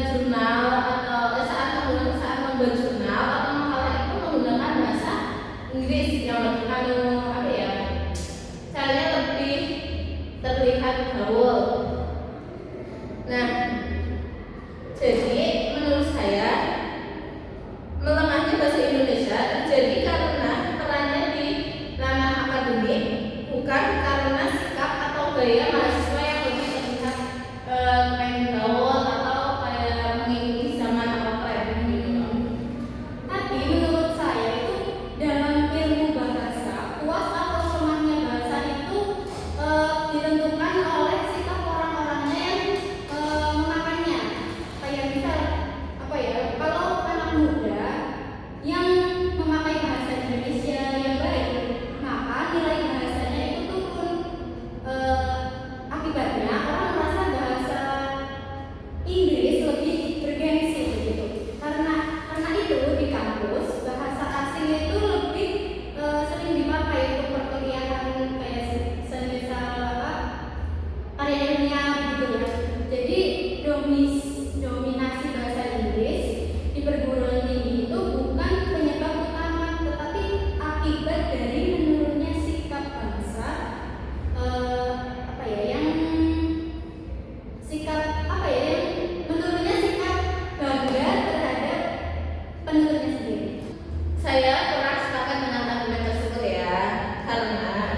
jurnal atau saat membuat jurnal atau makalah itu menggunakan bahasa Inggris yang lebih apa ya, caranya lebih terlihat gaul. Nah, jadi menurut saya melemahnya bahasa Indonesia terjadi karena perannya di ranah akademik, bukan karena sikap atau gaya mahasiswa yang lebih terlihat pengen gaul atau kayak mengikuti zaman atau tren gitu. Tapi menurut saya itu dalam ilmu bahasa, kuat atau lemahnya bahasa itu ditentukan oleh sikap orang-orangnya yang memakannya. Kayak misal apa ya, kalau anak muda yang memakai bahasa Indonesia yang baik, maka nilai bahasanya itu turun. Akibatnya orang merasa bahasa Inggris lebih bergengsi gitu. Karena itu di kampus bahasa asing itu lebih sering dipakai untuk perkuliahan kayak semisal apa karya ilmiah gitu ya. Jadi dominasi bahasa Inggris di perguruan tinggi itu bukan penyebab utama, tetapi akibat dari menurunnya sikap bangsa yang menurunnya sikap bangga terhadap penuturnya sendiri. Saya kurang sepakat dengan argumen tersebut ya, karena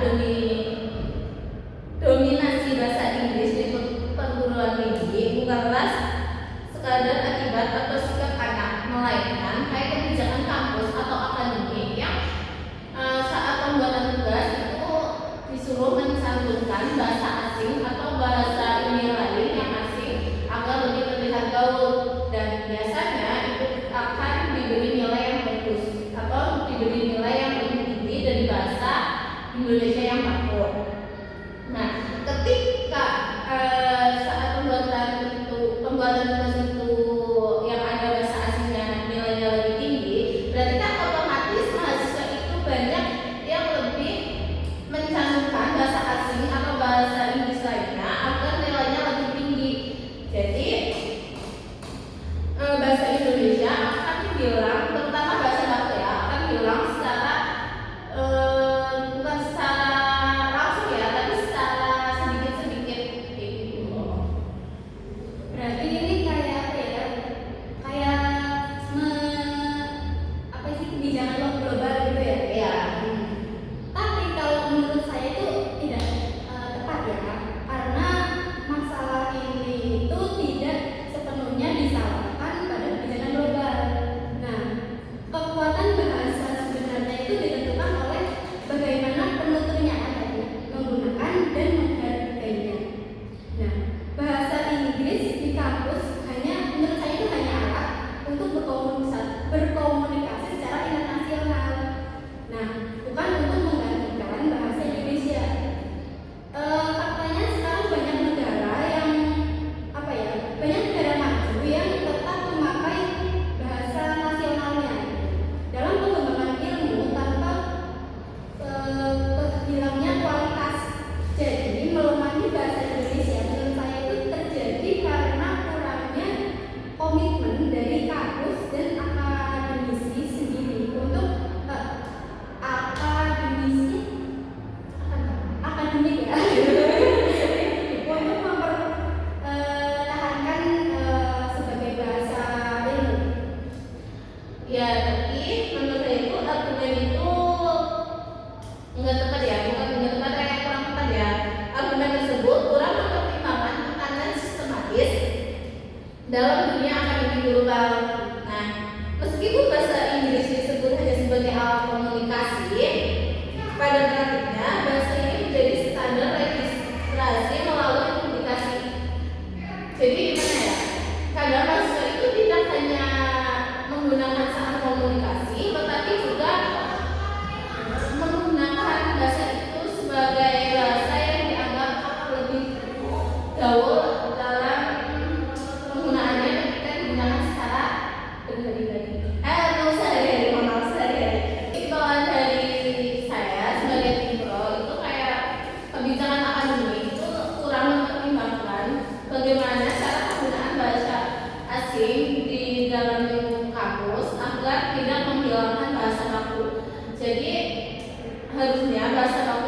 dominasi bahasa Inggris di perguruan tinggi bukanlah sekadar akibat atau sikap anak, melainkan kayak kebijakan kampus atau akademik yang saat pembuatan tugas itu disuruh mencantumkan bahasa asing atau bahasa ilmiah lain yang asing agar lebih terlihat gaul, dan biasanya itu akan diberi nilai yang bagus atau diberi nilai yang lebih tinggi dari bahasa Indonesia yang baku. Nah, ketika saat pembuatan tugas itu yang ada bahasa asingnya nilainya lebih tinggi, berarti kan otomatis mahasiswa itu banyak yang lebih mencantumkan bahasa asing atau bahasa Inggris lainnya agar nilainya lebih tinggi. Jadi bahasa Indonesia akan hilang, terutama bahasa baku ya, akan hilang secara bukan secara langsung ya, tapi secara sedikit-sedikit gitu. Berarti ini kayak apa ya? Kayak kebijakan global gitu ya? Ya. Tapi kalau menurut saya itu tidak tepat ya, karena masalah ini itu tidak sepenuhnya disalahkan pada kebijakan global. Nah, kekuatan bahasa sebenarnya itu ditentukan oleh bagaimana penuturnya tadi menggunakan dan menghargainya. Nah, bahasa Inggris di kampus menurut saya itu hanya alat untuk berkomunikasi secara internasional. Nah, bukan untuk menggantikan bahasa Indonesia. Faktanya sekarang banyak negara maju yang tetap memakai bahasa nasionalnya dalam pengembangan ilmu tanpa hilangnya kualitas. Jadi melemahnya bahasa Indonesia menurut saya itu terjadi karena kurangnya komitmen dari kampus dan akademisi sendiri untuk akademik ya untuk mempertahankan sebagai bahasa ilmu. Ya, tapi menurut saya itu argumen itu enggak tepat ya, bukan enggak tepat, kayak kurang tepat ya. Argumen tersebut kurang mempertimbangkan tekanan sistematis dalam dunia akademik global. Nah, meskipun bahasa Inggris disebut hanya sebagai alat komunikasi, pada praktiknya bahasa ini menjadi standar registrasi melalui publikasi. Jadi gimana ya? Kadang bahasa itu tidak hanya menggunakan saat komunikasi, tetapi juga menggunakan bahasa itu sebagai bahasa yang dianggap lebih gaul dalam penggunaannya ketika digunakan secara pribadi. Nggak usah dari asing di dalam lingkup kampus agar tidak menghilangkan bahasa baku. Jadi harusnya bahasa baku